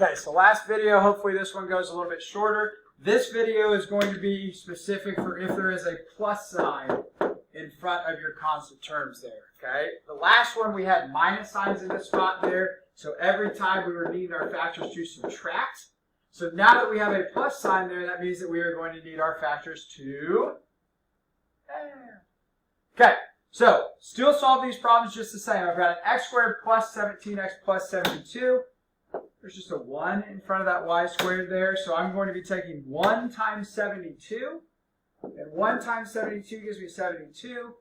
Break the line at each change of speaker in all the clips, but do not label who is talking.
Okay, so last video, hopefully this one goes a little bit shorter. This video is going to be specific for if there is a plus sign in front of your constant terms there, okay? The last one, we had minus signs in this spot there, so every time we were needing our factors to subtract. So now that we have a plus sign there, that means that we are going to need our factors to add. Okay, so still solve these problems just the same. I've got an x squared plus 17x plus 72. There's just a 1 in front of that y squared there, so I'm going to be taking 1 times 72, and 1 times 72 gives me 72.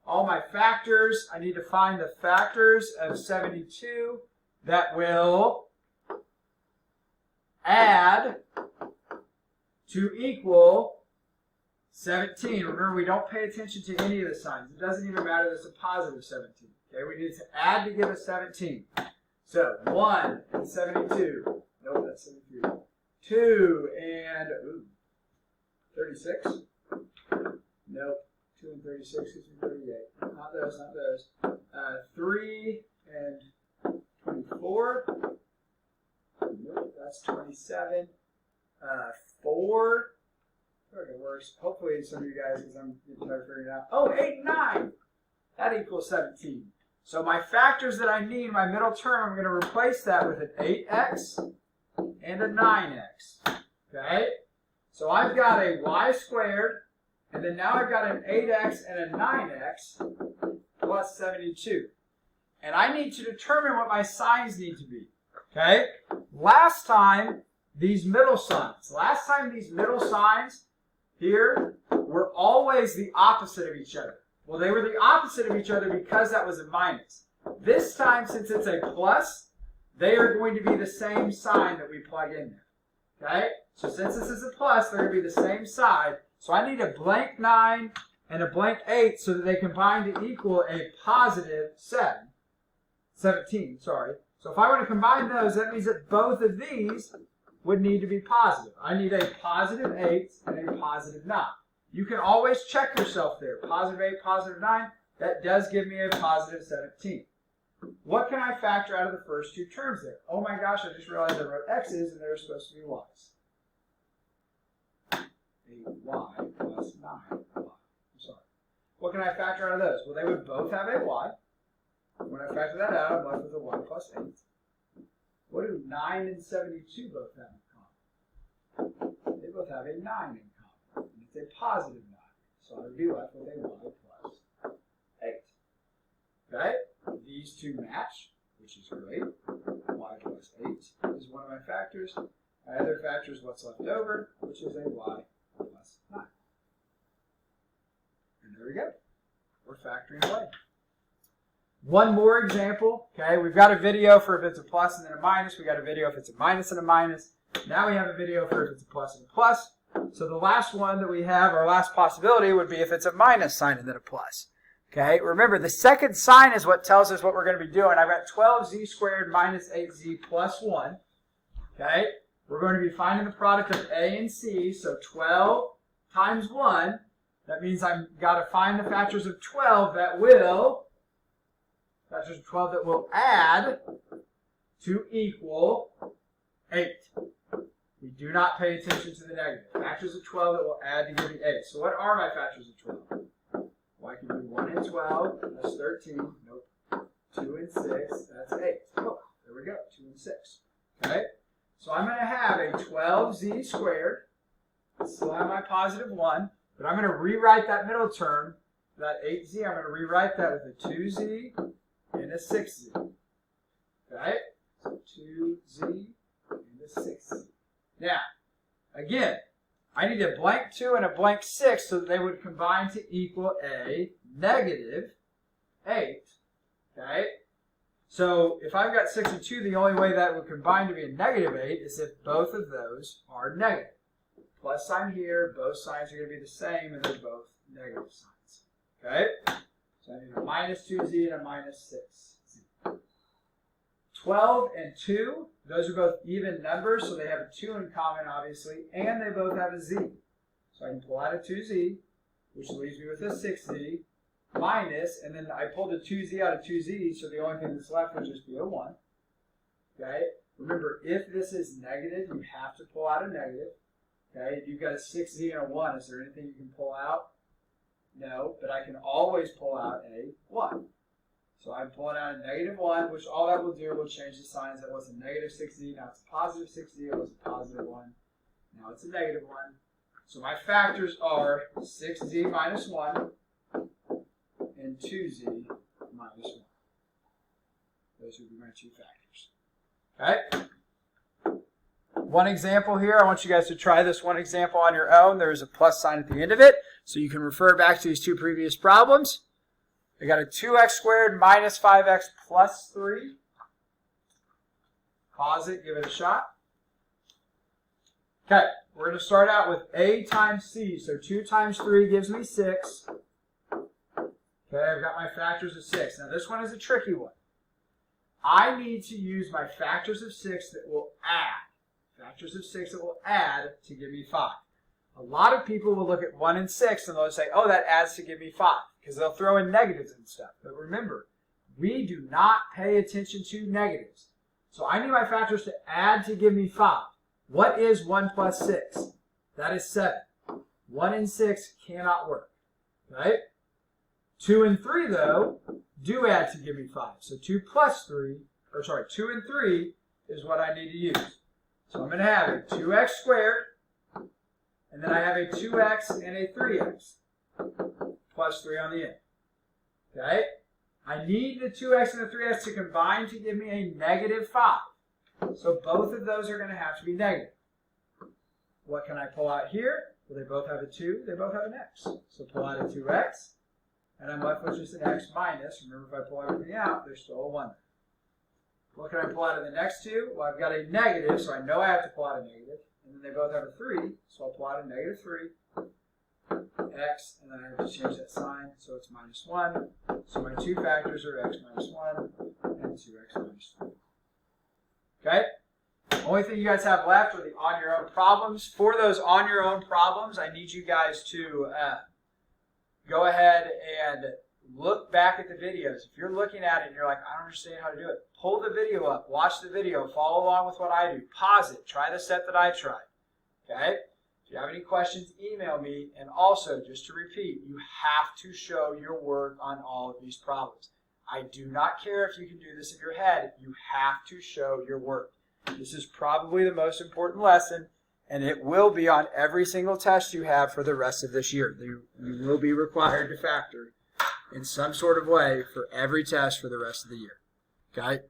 All my factors, I need to find the factors of 72 that will add to equal 17. Remember, we don't pay attention to any of the signs. It doesn't even matter that it's a positive 17. Okay, we need to add to give us 17. So 1 and 72. Nope, that's 73. 2 and 36. Nope. 2 and 36 gives me 38. Not those, not those. 3 and 24. Nope, that's 27. 4. Okay, worse. Hopefully some of you guys, because I'm getting tired of figuring it out. Oh, 8 and 9. That equals 17. So my factors that I need, my middle term, I'm going to replace that with an 8x and a 9x. Okay? So I've got a y squared, and then now I've got an 8x and a 9x plus 72. And I need to determine what my signs need to be. Okay? Last time, these middle signs here were always the opposite of each other. Well, they were the opposite of each other because that was a minus. This time, since it's a plus, they are going to be the same sign that we plug in there. Okay? So since this is a plus, they're going to be the same side. So I need a blank 9 and a blank 8 so that they combine to equal a positive 17. So if I were to combine those, that means that both of these would need to be positive. I need a positive 8 and a positive 9. You can always check yourself there. Positive 8, positive 9, that does give me a positive 17. What can I factor out of the first two terms there? Oh my gosh, I just realized I wrote x's and they're supposed to be y's. 8y plus 9y. I'm sorry. What can I factor out of those? Well, they would both have a y. When I factor that out, I'm left with a y plus 8. What do 9 and 72 both have in common? They both have a 9 in common. It's a positive 9. So I would be left with a y plus 8. Okay? These two match, which is great. Y plus 8 is one of my factors. My other factor is what's left over, which is a y plus 9. And there we go. We're factoring away. One more example. Okay, we've got a video for if it's a plus and then a minus. We've got a video if it's a minus and a minus. Now we have a video for if it's a plus and a plus. So the last one that we have, our last possibility, would be if it's a minus sign and then a plus. Okay, remember the second sign is what tells us what we're going to be doing. I've got 12z squared minus 8z plus 1. Okay, we're going to be finding the product of a and c. So 12 times 1, that means I've got to find the factors of 12 that will add to equal 8. We do not pay attention to the negative. Factors of 12 that will add to give me 8. So what are my factors of 12? Well, I can do 1 and 12, that's 13. Nope. 2 and 6, that's 8. Oh, there we go, 2 and 6. Okay? So I'm going to have a 12z squared. I still have my positive 1, but I'm going to rewrite that middle term, that 8z, I'm going to rewrite that with a 2z and a 6z. Okay? So 2z and a 6z. Now, again, I need a blank 2 and a blank 6 so that they would combine to equal a negative 8. Okay? So if I've got 6 and 2, the only way that would combine to be a negative 8 is if both of those are negative. Plus sign here, both signs are going to be the same and they're both negative signs. Okay? So I need a minus 2z and a minus 6z. 12 and 2, those are both even numbers, so they have a 2 in common, obviously, and they both have a z. So I can pull out a 2z, which leaves me with a 6z, minus, and then I pulled a 2z out of 2z, so the only thing that's left would just be a 1. Okay? Remember, if this is negative, you have to pull out a negative. Okay, if you've got a 6z and a 1, is there anything you can pull out? No, but I can always pull out a 1. So I'm pulling out a negative 1, which all that will do will change the signs. That was a negative 6z, now it's a positive 6z, it was a positive 1, now it's a negative 1. So my factors are 6z minus 1 and 2z minus 1. Those would be my two factors. Okay? One example here, I want you guys to try this one example on your own. There's a plus sign at the end of it, so you can refer back to these two previous problems. I got a 2x squared minus 5x plus 3. Pause it, give it a shot. Okay, we're going to start out with a times c. So 2 times 3 gives me 6. Okay, I've got my factors of 6. Now this one is a tricky one. I need to use my factors of 6 that will add. Factors of 6 that will add to give me 5. A lot of people will look at 1 and 6 and they'll say, oh, that adds to give me 5. Because they'll throw in negatives and stuff. But remember, we do not pay attention to negatives. So I need my factors to add to give me 5. What is 1 plus 6? That is 7. 1 and 6 cannot work. Right? 2 and 3, though, do add to give me 5. So 2 and 3 is what I need to use. So I'm going to have a 2x squared, and then I have a 2x and a 3x, plus 3 on the end. Okay? I need the 2x and the 3x to combine to give me a negative 5. So both of those are going to have to be negative. What can I pull out here? Well, they both have a 2. They both have an x. So pull out a 2x, and I'm left with just an x minus. Remember, if I pull everything out, there's still a 1 there. What can I pull out of the next two? Well, I've got a negative, so I know I have to pull out a negative. And then they both have a 3, so I'll pull out a negative 3, x, and then I have to change that sign, so it's minus 1. So my two factors are x minus 1 and 2x minus 3. Okay? The only thing you guys have left are the on your own problems. For those on your own problems, I need you guys to go ahead and look back at the videos. If you're looking at it and you're like, I don't understand how to do it, pull the video up, watch the video, follow along with what I do, pause it, try the step that I tried. Okay? If you have any questions, email me. And also, just to repeat, you have to show your work on all of these problems. I do not care if you can do this in your head. You have to show your work. This is probably the most important lesson, and it will be on every single test you have for the rest of this year. You will be required to factor in some sort of way for every test for the rest of the year. Okay?